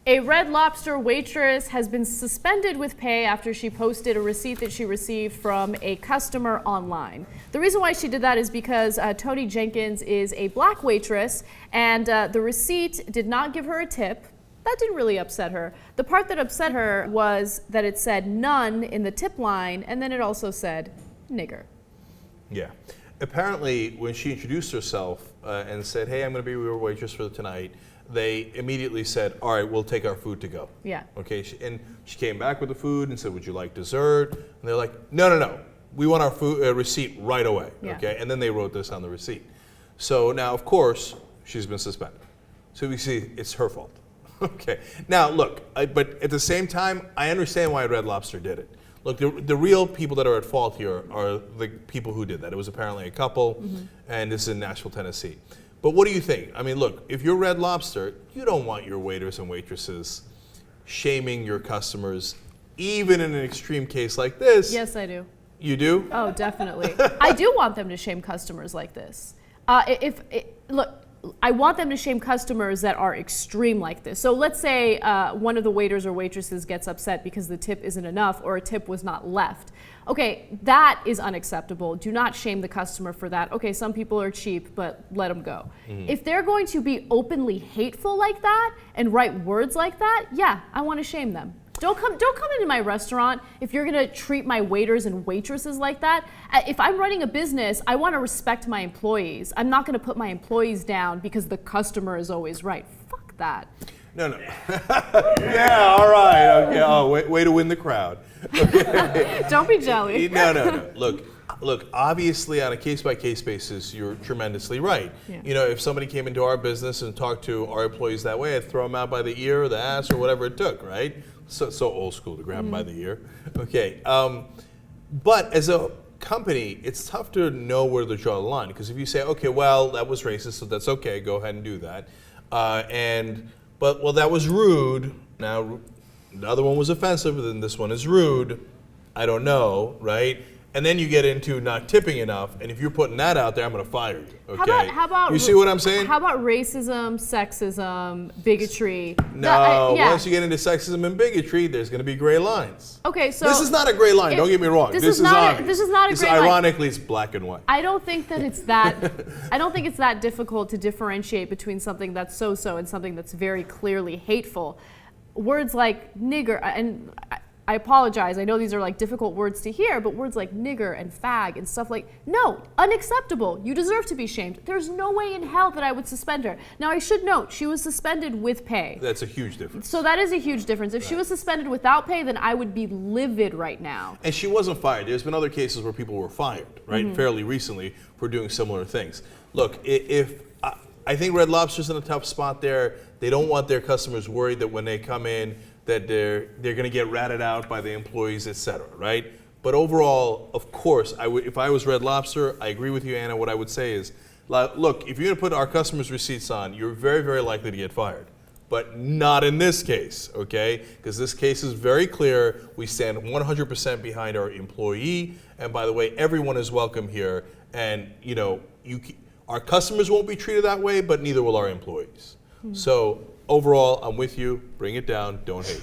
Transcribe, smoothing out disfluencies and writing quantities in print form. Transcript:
A Red Lobster waitress has been suspended with pay after she posted a receipt that she received from a customer online. The reason why she did that is because Tony Jenkins is a black waitress, and the receipt did not give her a tip. That didn't really upset her. The part that upset her was that it said none in the tip line, and then it also said nigger. Yeah. Apparently, when she introduced herself and said, hey, I'm going to be your waitress for tonight, they immediately said, all right, we'll take our food to go. Yeah. Okay, and she came back with the food and said, would you like dessert? And they're like, no, we want our food receipt right away. Yeah. Okay, and then they wrote this on the receipt. So now, of course, she's been suspended. So we see it's her fault. Okay, now look, but at the same time, I understand why Red Lobster did it. Look, the real people that are at fault here are the people who did that. It was apparently a couple, and this is in Nashville, Tennessee. But what do you think? I mean, look, if you're Red Lobster, you don't want your waiters and waitresses shaming your customers, even in an extreme case like this. Yes, I do. You do? Oh, definitely. I do want them to shame customers like this. Look, I want them to shame customers that are extreme like this. So let's say one of the waiters or waitresses gets upset because the tip isn't enough or a tip was not left. Okay, that is unacceptable. Do not shame the customer for that. Okay, some people are cheap, but let them go. If they're going to be openly hateful like that and write words like that, yeah, I want to shame them. Don't come into my restaurant if you're gonna treat my waiters and waitresses like that. If I'm running a business, I want to respect my employees. I'm not gonna put my employees down because the customer is always right. Fuck that. No. Yeah, all right. Okay. Oh, way to win the crowd. Okay. Don't be jelly. No. Look. Obviously, on a case-by-case basis, you're tremendously right. Yeah. You know, if somebody came into our business and talked to our employees that way, I'd throw them out by the ear or the ass or whatever it took, right? So old school to grab them by the ear. Okay. But as a company, it's tough to know where to draw the line, because if you say, okay, well, that was racist, so that's okay, go ahead and do that. But that was rude. Now, the other one was offensive, then this one is rude. I don't know, right? And then you get into not tipping enough, and if you're putting that out there, I'm going to fire you. Okay? How about you see what I'm saying? How about racism, sexism, bigotry? No, once you get into sexism and bigotry, there's going to be gray lines. Okay, so this is not a gray line. Don't get me wrong. This is not. This is not a gray line. Ironically, it's black and white. I don't think that it's that. I don't think it's that difficult to differentiate between something that's so-so and something that's very clearly hateful. Words like nigger, and I apologize, I know these are like difficult words to hear, but words like nigger and fag and stuff like, no, unacceptable. You deserve to be shamed. There's no way in hell that I would suspend her. Now, I should note, she was suspended with pay. That's a huge difference. So that is a huge difference. If she was suspended without pay, then I would be livid right now. And she wasn't fired. There's been other cases where people were fired, right, fairly recently for doing similar things. Look, I think Red Lobster's in a tough spot there. They don't want their customers worried that when they come in, that they're going to get ratted out by the employees, et cetera, right? But overall, of course, if I was Red Lobster, I agree with you, Anna. What I would say is, look, if you're going to put our customers' receipts on, you're very, very likely to get fired. But not in this case, okay? Because this case is very clear. We stand 100% behind our employee. And by the way, everyone is welcome here. And, you know, our customers won't be treated that way, but neither will our employees. So overall, I'm with you. Bring it down. Don't hate.